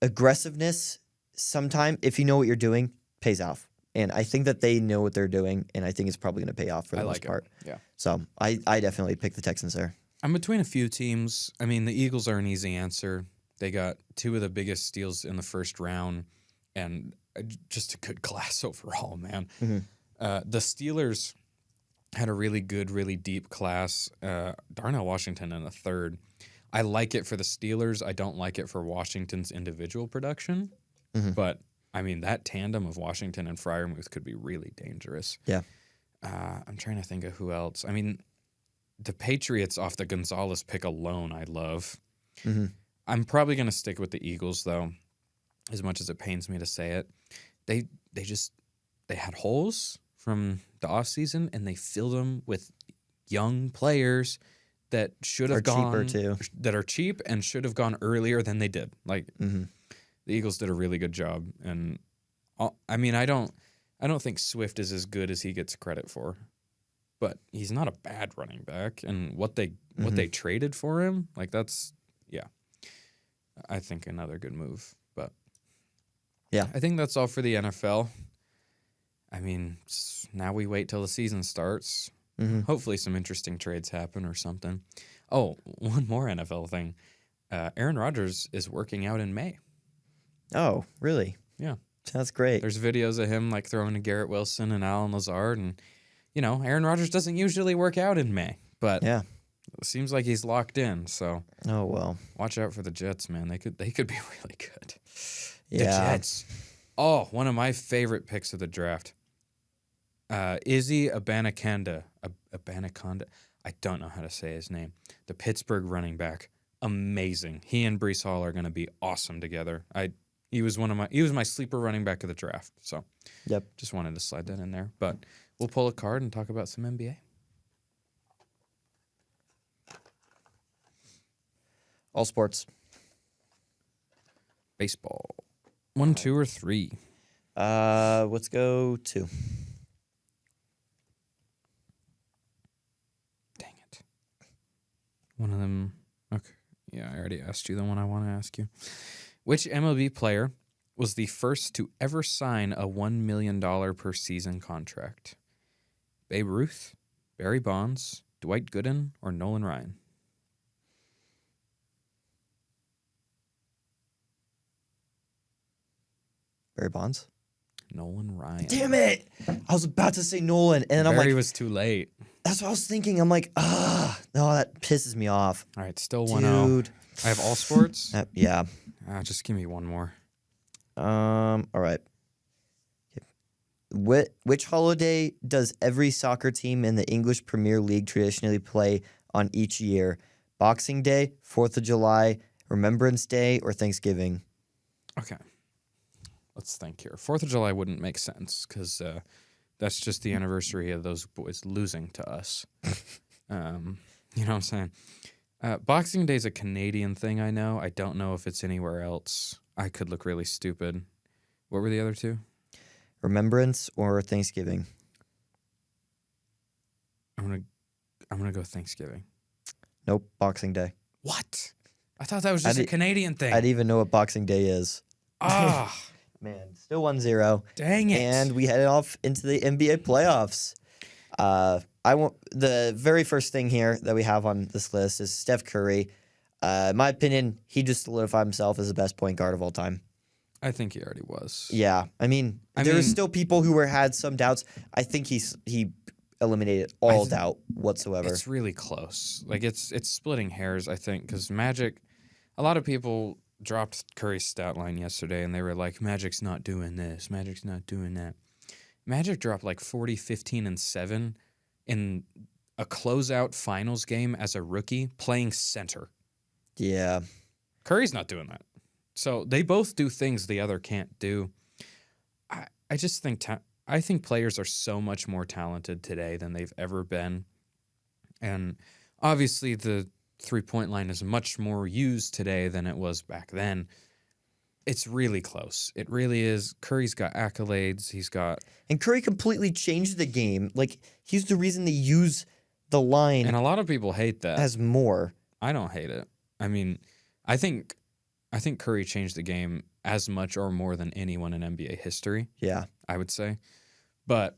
aggressiveness, sometime, if you know what you're doing, pays off. And I think that they know what they're doing, and I think it's probably going to pay off for the most part. Yeah. So I definitely pick the Texans there. I'm between a few teams. I mean, the Eagles are an easy answer. They got 2 of the biggest steals in the first round, and just a good class overall, man. Mm-hmm. The Steelers had a really good, really deep class. Darnell Washington in the 3rd. I like it for the Steelers. I don't like it for Washington's individual production. Mm-hmm. But, I mean, that tandem of Washington and Freiermuth could be really dangerous. Yeah. I'm trying to think of who else. I mean, the Patriots off the Gonzalez pick alone I love. Mm-hmm. I'm probably going to stick with the Eagles, though, as much as it pains me to say it. They had holes from the offseason, and they filled them with young players that should have gone cheaper too. That are cheap and should have gone earlier than they did. Mm-hmm. The Eagles did a really good job, and I mean, I don't think Swift is as good as he gets credit for, but he's not a bad running back. And what they traded for him, that's I think another good move. But yeah, I think that's all for the NFL. I mean, now we wait till the season starts. Mm-hmm. Hopefully some interesting trades happen or something. Oh, one more NFL thing. Aaron Rodgers is working out in May. Oh, really? Yeah. That's great. There's videos of him throwing to Garrett Wilson and Alan Lazard, and Aaron Rodgers doesn't usually work out in May, but Yeah. it seems like he's locked in. So Oh well. watch out for the Jets, man. They could be really good. The Yeah. Jets. Oh, one of my favorite picks of the draft. Izzy Abanaconda. Abanaconda. I don't know how to say his name. The Pittsburgh running back. Amazing. He and Breece Hall are going to be awesome together. He was my sleeper running back of the draft. So, Yep. just wanted to slide that in there. But we'll pull a card and talk about some NBA. All sports. Baseball. 1, 2, or 3. Let's go 2. Dang it. One of them. Okay. Yeah, I already asked you the one I want to ask you. Which MLB player was the first to ever sign a $1 million per season contract? Babe Ruth, Barry Bonds, Dwight Gooden, or Nolan Ryan? Barry Bonds. Nolan Ryan. Damn it! I was about to say Nolan, and I'm Barry like, was too late. that's what I was thinking. I'm like, no, that pisses me off. All right, still 1-0. Dude. I have all sports. Yeah. Just give me one more. All right. Which holiday does every soccer team in the English Premier League traditionally play on each year? Boxing Day, 4th of July, Remembrance Day, or Thanksgiving? Okay. Let's think here. 4th of July wouldn't make sense because that's just the anniversary of those boys losing to us. You know what I'm saying? Boxing Day is a Canadian thing, I know. I don't know if it's anywhere else. I could look really stupid. What were the other two? Remembrance or Thanksgiving? I'm gonna go Thanksgiving. Nope, Boxing Day. What? I thought that was just a Canadian thing. I didn't even know what Boxing Day is. Ah, Man, still 1-0. dang it. And we headed off into the NBA playoffs. The very first thing here that we have on this list is Steph Curry. In my opinion, he just solidified himself as the best point guard of all time. I think he already was. Yeah, I mean, there were still people who had some doubts. I think he eliminated all doubt whatsoever. It's really close. Like it's splitting hairs, I think, because Magic. A lot of people dropped Curry's stat line yesterday, and they were like, "Magic's not doing this. Magic's not doing that." Magic dropped like 40, 15, and 7 in a closeout finals game as a rookie playing center. Yeah. Curry's not doing that. So they both do things the other can't do. I just think I think players are so much more talented today than they've ever been. And obviously the three-point line is much more used today than it was back then. It's really close. It really is. Curry's got accolades. And Curry completely changed the game. Like, he's the reason they use the line. And a lot of people hate that. As more. I don't hate it. I mean, I think Curry changed the game as much or more than anyone in NBA history. Yeah. I would say. But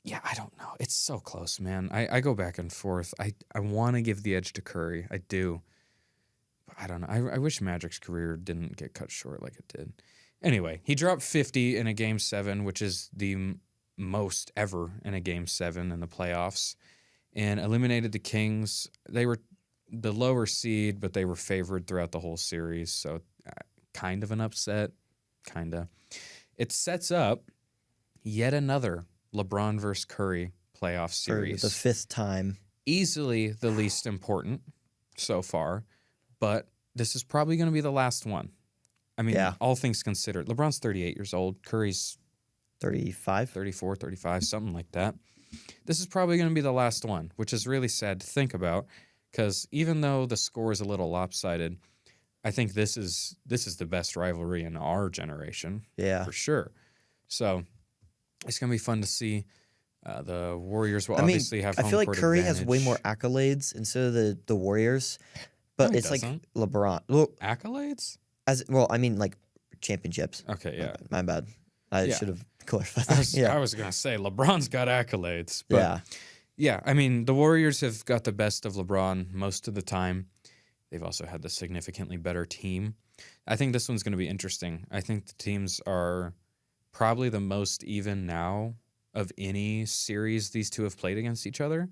yeah, I don't know. It's so close, man. I go back and forth. I want to give the edge to Curry. I do. But I don't know. I wish Magic's career didn't get cut short like it did. Anyway, he dropped 50 in a Game 7, which is the most ever in a Game 7 in the playoffs, and eliminated the Kings. They were the lower seed, but they were favored throughout the whole series, so kind of an upset. Kind of. It sets up yet another LeBron versus Curry playoff series. For the 5th time. Easily the least important so far, but this is probably going to be the last one. I mean, all things considered. LeBron's 38 years old. Curry's 35? 34, 35, something like that. This is probably going to be the last one, which is really sad to think about because even though the score is a little lopsided, I think this is the best rivalry in our generation. Yeah. For sure. So it's going to be fun to see. The Warriors will obviously have home I feel like court Curry advantage. has way more accolades instead of the Warriors, but No, it's like doesn't. LeBron. Well, Accolades? I mean like championships. Okay, yeah. My bad. I Yeah. should have clarified that. I was going to say LeBron's got accolades. But yeah, I mean, the Warriors have got the best of LeBron most of the time. They've also had the significantly better team. I think this one's going to be interesting. I think the teams are probably the most even now of any series these two have played against each other.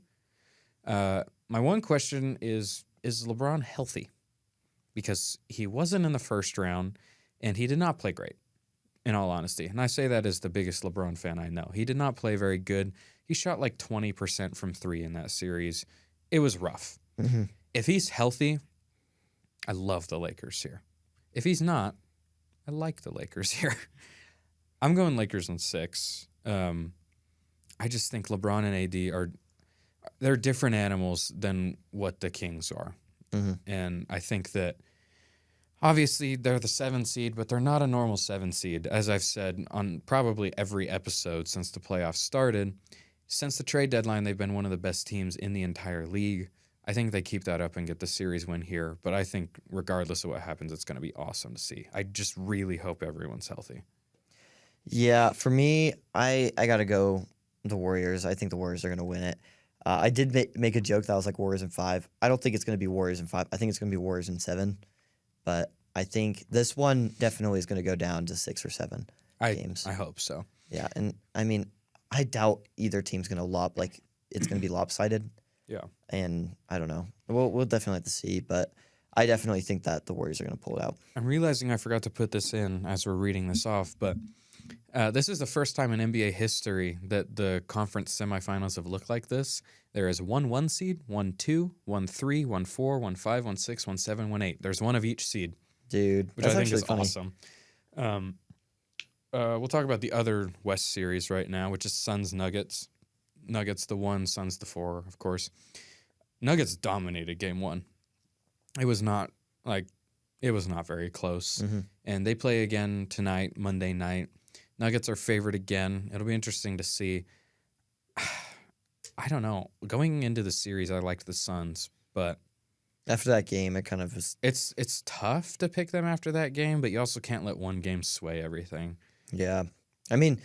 My one question is LeBron healthy? Because he wasn't in the first round, and he did not play great, in all honesty. And I say that as the biggest LeBron fan I know. He did not play very good. He shot like 20% from three in that series. It was rough. Mm-hmm. If he's healthy, I love the Lakers here. If he's not, I like the Lakers here. I'm going Lakers in 6. I just think LeBron and AD they're different animals than what the Kings are. Mm-hmm. And I think that obviously they're the 7 seed, but they're not a normal 7 seed. As I've said on probably every episode since the playoffs started, since the trade deadline, they've been one of the best teams in the entire league. I think they keep that up and get the series win here. But I think regardless of what happens, it's going to be awesome to see. I just really hope everyone's healthy. Yeah, for me, I got to go the Warriors. I think the Warriors are going to win it. I did make a joke that was like Warriors in 5. I don't think it's going to be Warriors in 5. I think it's going to be Warriors in 7. But I think this one definitely is going to go down to 6 or 7 games. I hope so. Yeah, and I mean, I doubt either team's going to it's going to be lopsided. Yeah. And I don't know. We'll definitely have to see, but I definitely think that the Warriors are going to pull it out. I'm realizing I forgot to put this in as we're reading this off, but this is the first time in NBA history that the conference semifinals have looked like this. There is 1 1 seed, 1 2, 1 3, 1 4, 1 5, 1 6, 1 7, 1 8. There's one of each seed. Dude, which I think is funny. Awesome. We'll talk about the other West series right now, which is Suns-Nuggets. Nuggets the 1, Suns the 4, of course. Nuggets dominated game 1. It was not very close. Mm-hmm. And they play again tonight, Monday night. Nuggets are favored again. It'll be interesting to see. I don't know. Going into the series, I liked the Suns, but after that game, it kind of was. It's tough to pick them after that game, but you also can't let one game sway everything. Yeah. I mean,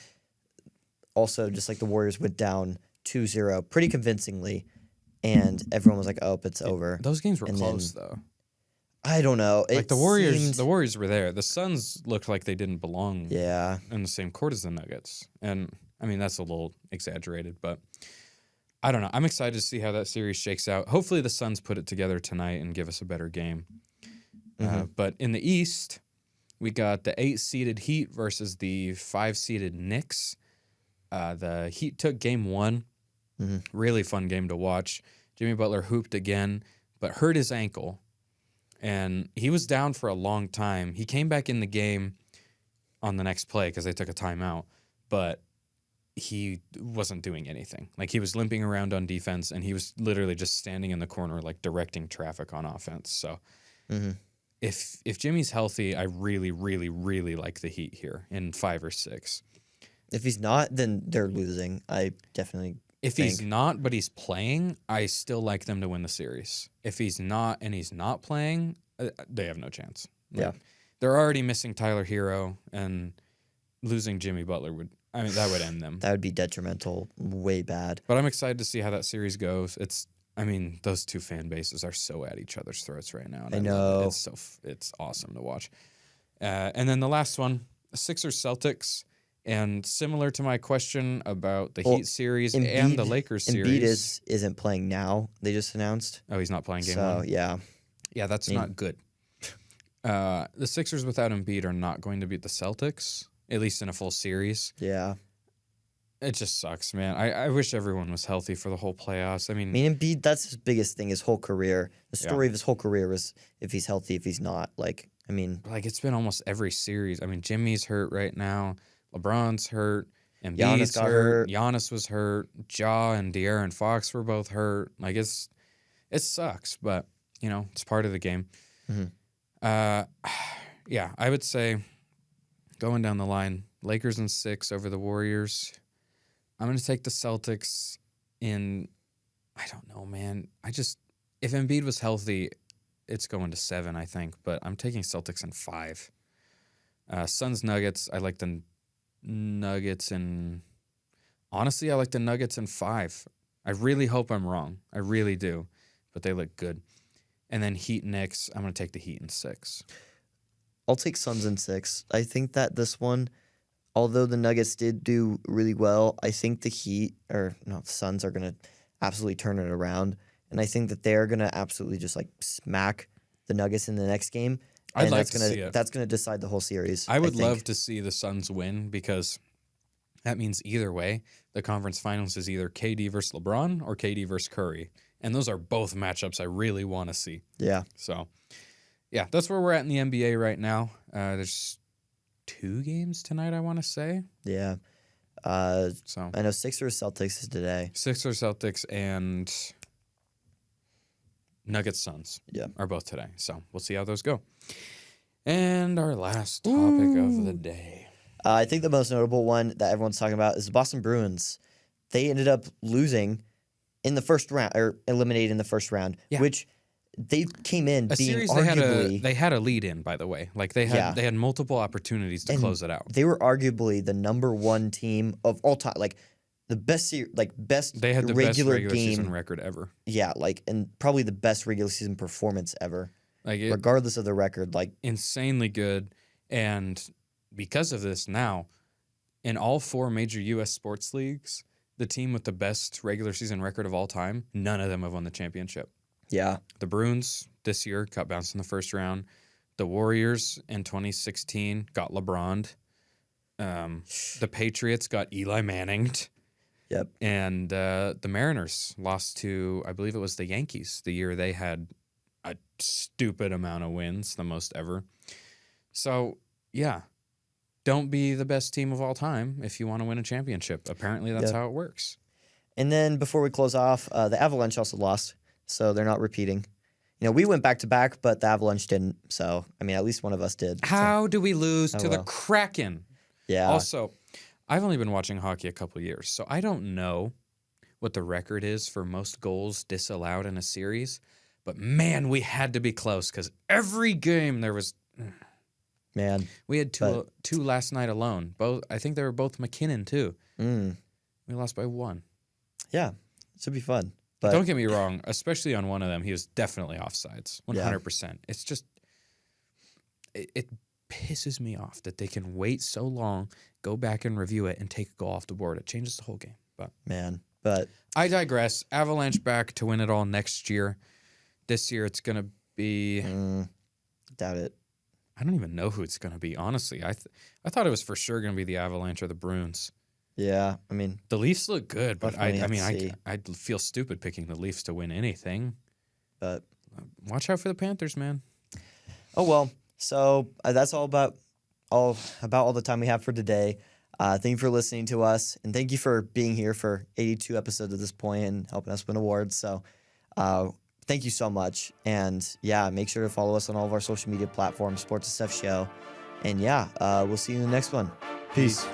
also just like the Warriors went down 2-0 pretty convincingly, and everyone was like, "Oh, it's over." Those games were close, though. I don't know. Like the Warriors were there. The Suns looked like they didn't belong. Yeah. In the same court as the Nuggets, and I mean that's a little exaggerated, but I don't know. I'm excited to see how that series shakes out. Hopefully, the Suns put it together tonight and give us a better game. Mm-hmm. But in the East, we got the 8-seeded Heat versus the 5-seeded Knicks. The Heat took game 1. Mm-hmm. Really fun game to watch. Jimmy Butler hooped again, but hurt his ankle. And he was down for a long time. He came back in the game on the next play because they took a timeout, but he wasn't doing anything. Like, he was limping around on defense, and he was literally just standing in the corner, like, directing traffic on offense. So if Jimmy's healthy, I really, really, really like the Heat here in 5 or 6. If he's not, then they're losing. I definitely If think. he's not, but he's playing, I still like them to win the series. If he's not and he's not playing, they have no chance. Yeah. They're already missing Tyler Hero, and losing Jimmy Butler that would end them. That would be detrimental, way bad. But I'm excited to see how that series goes. Those two fan bases are so at each other's throats right now. And I know. It's awesome to watch. And then the last one, Sixers-Celtics. And similar to my question about the Heat series and the Lakers series. Embiid isn't playing now. They just announced. Oh, he's not playing game 1? So, yeah. Yeah, that's not good. The Sixers without Embiid are not going to beat the Celtics, at least in a full series. Yeah. It just sucks, man. I wish everyone was healthy for the whole playoffs. I mean, Embiid, that's his biggest thing, his whole career. The story of his whole career was if he's healthy, if he's not. It's been almost every series. I mean, Jimmy's hurt right now. LeBron's hurt. Embiid's hurt. Giannis was hurt. Ja and De'Aaron Fox were both hurt. Like, it sucks, but, it's part of the game. Mm-hmm. Yeah, I would say going down the line, Lakers in 6 over the Warriors. I'm going to take the Celtics in, I don't know, man. If Embiid was healthy, it's going to 7, I think, but I'm taking Celtics in 5. Suns-Nuggets, I like the Nuggets in, honestly, I like the Nuggets in 5. I really hope I'm wrong. I really do, but they look good. And then Heat-Knicks, I'm going to take the Heat in 6. I'll take Suns in 6. I think that this one, although the Nuggets did do really well, I think the Suns are going to absolutely turn it around. And I think that they're going to absolutely just like smack the Nuggets in the next game. I'd And like to see it. That's going to decide the whole series. I would think. love to see the Suns win because that means either way, the conference finals is either KD versus LeBron or KD versus Curry. And those are both matchups I really want to see. Yeah. So, yeah, that's where we're at in the NBA right now. There's 2 games tonight, I want to say. Yeah. So I know Sixers Celtics is today. Sixers, Celtics, and Nuggets, Suns are both today. So we'll see how those go. And our last topic of the day. I think the most notable one that everyone's talking about is the Boston Bruins. They ended up losing in the first round, or eliminated in the first round, which they came in A being series arguably they had a lead in, by the way. Like they had multiple opportunities to close it out. They were arguably the number 1 team of all time, like the best They had the regular best regular game season record ever. Yeah, like, and probably the best regular season performance ever. Like regardless of the record, like insanely good. And because of this now, in all 4 major US sports leagues, the team with the best regular season record of all time, none of them have won the championship. Yeah. The Bruins this year got bounced in the first round. The Warriors in 2016 got LeBron'd. The Patriots got Eli Manning'd. Yep. And the Mariners lost to, I believe it was the Yankees, the year they had a stupid amount of wins, the most ever. So, yeah, don't be the best team of all time if you want to win a championship. Apparently, that's how it works. And then before we close off, the Avalanche also lost, so they're not repeating. You know, we went back-to-back, but the Avalanche didn't. So, I mean, at least one of us did. How do we lose to the Kraken? Yeah. Also, I've only been watching hockey a couple years, so I don't know what the record is for most goals disallowed in a series. But, man, we had to be close because every game there was... Man. We had two last night alone. I think they were both McKinnon, too. We lost by 1. Yeah. It should be fun. But don't get me wrong, especially on one of them, he was definitely offsides, 100%. Yeah. It's just, it pisses me off that they can wait so long, go back and review it, and take a goal off the board. It changes the whole game. But I digress. Avalanche back to win it all next year. This year it's going to be... doubt it. I don't even know who it's going to be, honestly. I thought it was for sure going to be the Avalanche or the Bruins. Yeah, I mean... The Leafs look good, but I'd feel stupid picking the Leafs to win anything. But watch out for the Panthers, man. Oh, well. So that's all about the time we have for today. Thank you for listening to us, and thank you for being here for 82 episodes at this point and helping us win awards. So thank you so much. And, yeah, make sure to follow us on all of our social media platforms, Sports SF Show. And, yeah, we'll see you in the next one. Peace.